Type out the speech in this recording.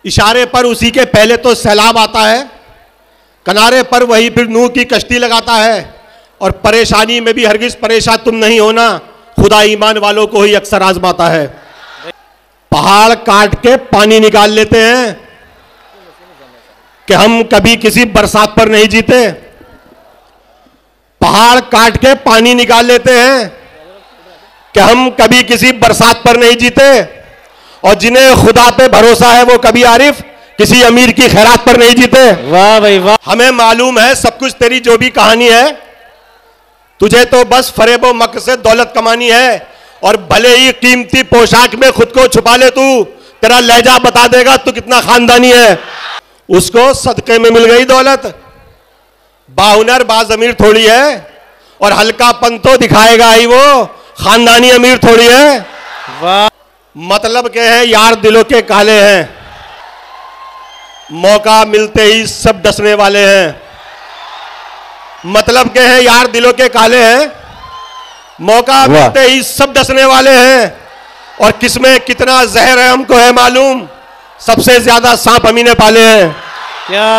इशारे पर उसी के पहले तो सैलाब आता है, किनारे पर वही फिर नूह की कश्ती लगाता है। और परेशानी में भी हरगिज परेशान तुम नहीं होना, खुदा ईमान वालों को ही अक्सर आजमाता है। पहाड़ काट के पानी निकाल लेते हैं कि हम कभी किसी बरसात पर नहीं जीते। पहाड़ काट के पानी निकाल लेते हैं कि हम कभी किसी बरसात पर नहीं जीते। और जिन्हें खुदा पे भरोसा है वो कभी आरिफ किसी अमीर की खैरात पर नहीं जीते। वाह भाई वाह। हमें मालूम है सब कुछ तेरी जो भी कहानी है, तुझे तो बस फरेबो मक से दौलत कमानी है। और भले ही कीमती पोशाक में खुद को छुपा ले तू, तेरा लहजा बता देगा तू कितना खानदानी है। उसको सदके में मिल गई दौलत, बाहुनर बाज़मीर थोड़ी है। और हल्कापन तो दिखाएगा ही वो, खानदानी अमीर थोड़ी है। वाह। मतलब के हैं यार दिलों के काले हैं, मौका मिलते ही सब डसने वाले हैं। मतलब के हैं यार दिलों के काले हैं, मौका मिलते ही सब डसने वाले हैं। और किसमें कितना जहर है हमको है मालूम, सबसे ज्यादा सांप अमीने पाले हैं। क्या